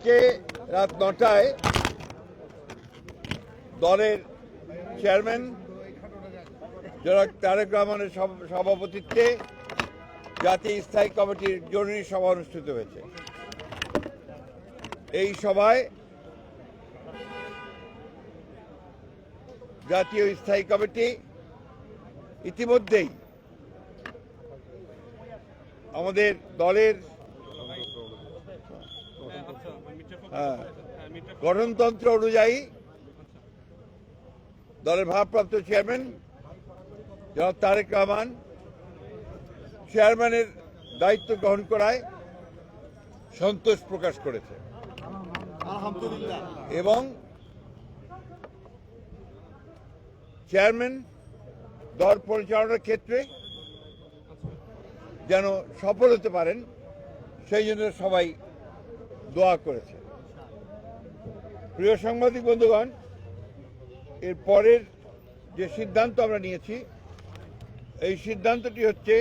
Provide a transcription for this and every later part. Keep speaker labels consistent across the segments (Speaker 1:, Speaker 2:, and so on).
Speaker 1: আজকে রাত 9টায় দলের চেয়ারম্যান জনাব তারেক রহমানের সভাপতিত্বে জাতীয় স্থায়ী কমিটির জরুরি সভা অনুষ্ঠিত হয়েছে। এই সভায় জাতীয় স্থায়ী কমিটি ইতিমধ্যেই আমাদের দলের গঠনতন্ত্র অনুযায়ী দলের ভারপ্রাপ্ত চেয়ারম্যান জনাব তারেক রহমান চেয়ারম্যানের দায়িত্ব গ্রহণ করায় সন্তোষ প্রকাশ করেছে এবং চেয়ারম্যান দল পরিচালনার ক্ষেত্রে যেন সফল হতে পারেন সেই জন্য সবাই দোয়া করেছে। প্রিয় সাংবাদিক বন্ধুগণ, এর পরের যে সিদ্ধান্ত আমরা নিয়েছি, এই সিদ্ধান্তটি হচ্ছে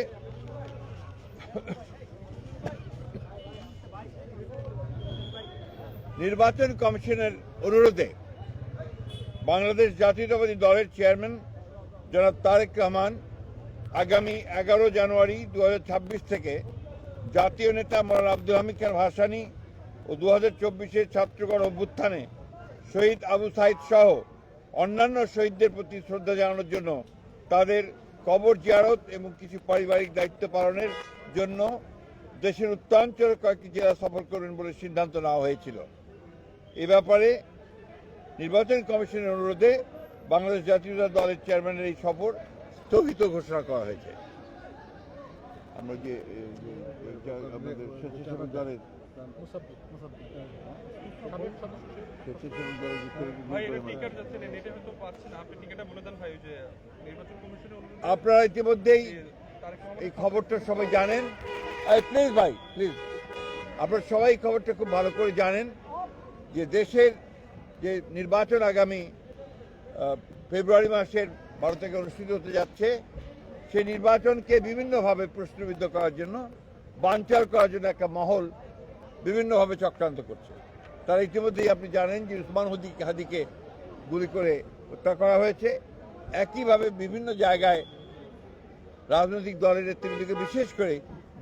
Speaker 1: নির্বাচন কমিশনের অনুরোধে বাংলাদেশ জাতীয়তাবাদী দলের চেয়ারম্যান জনাব তারেক রহমান আগামী 11 জানুয়ারি 2026 থেকে জাতীয় নেতা মৌলানা আব্দুল হামিদ খান ভাসানী ও 2024-এর ছাত্রগণ অভ্যুত্থানে শহীদ আবু সাইদ সহ অন্যান্য শহীদদের প্রতি শ্রদ্ধা জানানোর জন্য তাদের কবর জিয়ারত এবং কিছু পারিবারিক দায়িত্ব পালনের জন্য দেশের উত্তরাঞ্চলের কয়েকটি জেলা সফর করবেন বলে সিদ্ধান্ত নেওয়া হয়েছিল। এ ব্যাপারে নির্বাচন কমিশনের অনুরোধে বাংলাদেশ জাতীয়তাবাদী দলের চেয়ারম্যানের এই সফর স্থগিত ঘোষণা করা হয়েছে। আমরা যে আমাদের স্বেচ্ছাসেবক দলের আপনারা ইতিমধ্যেই এই খবরটা সবাই জানেন। প্লিজ ভাই প্লিজ, আপনারা সবাই খবরটা খুব ভালো করে জানেন যে দেশের যে নির্বাচন আগামী ফেব্রুয়ারি মাসের 12 থেকে অনুষ্ঠিত হতে যাচ্ছে, সেই নির্বাচনকে বিভিন্নভাবে প্রশ্নবিদ্ধ করার জন্য, বানচাল করার জন্য একটা মহল বিভিন্নভাবে চক্রান্ত করছে। তারা ইতিমধ্যেই আপনি জানেন যে উসমান হাদিকে গুলি করে হত্যা করা হয়েছে। একইভাবে বিভিন্ন জায়গায় রাজনৈতিক দলের নেতৃবৃন্দকে, বিশেষ করে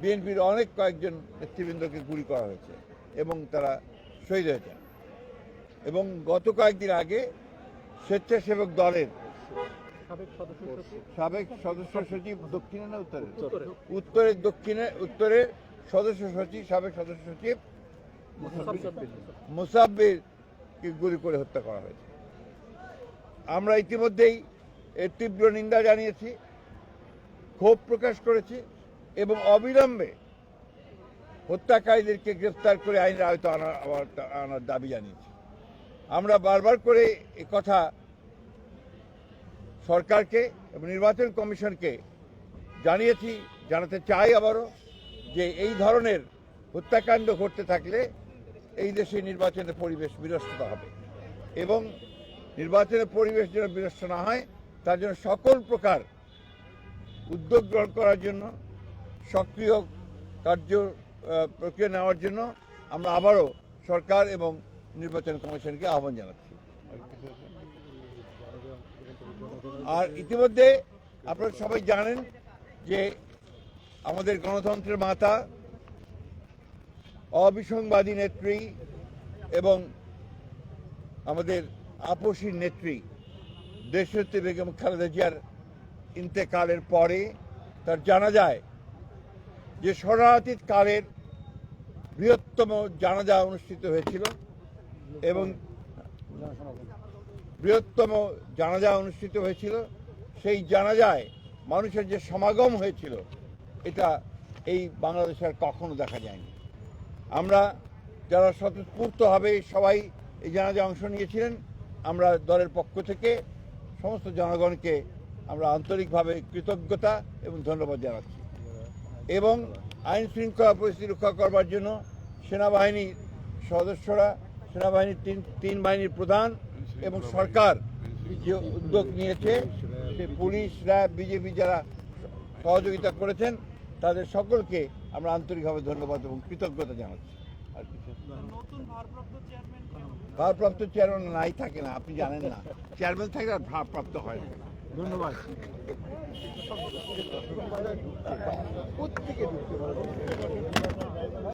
Speaker 1: বিএনপির কয়েকজন নেতৃবৃন্দকে গুলি করা হয়েছে এবং তারা শহীদ হয়েছেন। এবং গত কয়েকদিন আগে স্বেচ্ছাসেবক দলের সাবেক সদস্য সচিব দক্ষিণে না উত্তরের সদস্য সচিব, সাবেক সদস্য সচিব মুসাব্বিরকে গুলি করে হত্যা করা হয়েছে। আমরা ইতিমধ্যেই এর তীব্র নিন্দা জানিয়েছি, ক্ষোভ প্রকাশ করেছি এবং অবিলম্বে হত্যাকারীদেরকে গ্রেফতার করে আইনের আওতায় আনার দাবি জানিয়েছি। আমরা বারবার করে এ কথা সরকারকে এবং নির্বাচন কমিশনকে জানিয়েছি, জানাতে চাই আবারও, যে এই ধরনের হত্যাকাণ্ড ঘটতে থাকলে এই দেশে নির্বাচনের পরিবেশ বিনষ্ট হবে এবং নির্বাচনের পরিবেশ যেন বিনষ্ট না হয় তার জন্য সকল প্রকার উদ্যোগ গ্রহণ করার জন্য, সক্রিয় কার্য প্রক্রিয়া নেওয়ার জন্য আমরা আবারও সরকার এবং নির্বাচন কমিশনকে আহ্বান জানাচ্ছি। আর ইতিমধ্যে আপনারা সবাই জানেন যে আমাদের গণতন্ত্রের মাতা, অবিসংবাদী নেত্রী এবং আমাদের আপসী নেত্রী দেশনেত্রী বেগম খালেদা জিয়ার ইন্তেকালের পরে তার জানাজায় যে শরণার্থীর কালের বৃহত্তম জানাজা অনুষ্ঠিত হয়েছিল এবং সেই জানাজায় মানুষের যে সমাগম হয়েছিল, এটা এই বাংলাদেশে আর কখনো দেখা যায়নি। আমরা যারা স্বতঃস্ফূর্তভাবে সবাই এই জানাজায় অংশ নিয়েছিলেন, আমরা দলের পক্ষ থেকে সমস্ত জনগণকে আমরা আন্তরিকভাবে কৃতজ্ঞতা এবং ধন্যবাদ জানাচ্ছি। এবং আইন শৃঙ্খলা পরিস্থিতি রক্ষা করবার জন্য সেনাবাহিনীর সদস্যরা, সেনাবাহিনীর তিন বাহিনীর প্রধান এবং সরকার যে উদ্যোগ নিয়েছে, সে পুলিশ, র্যাব, বিজেপি যারা সহযোগিতা করেছেন, তাদের সকলকে আমরা আন্তরিকভাবে ধন্যবাদ এবং কৃতজ্ঞতা জানাচ্ছি। আর কিছু ভারপ্রাপ্ত চেয়ারম্যান নাই থাকে না, আপনি জানেন না। চেয়ারম্যান থাকলে আর ভারপ্রাপ্ত হয় না। ধন্যবাদ।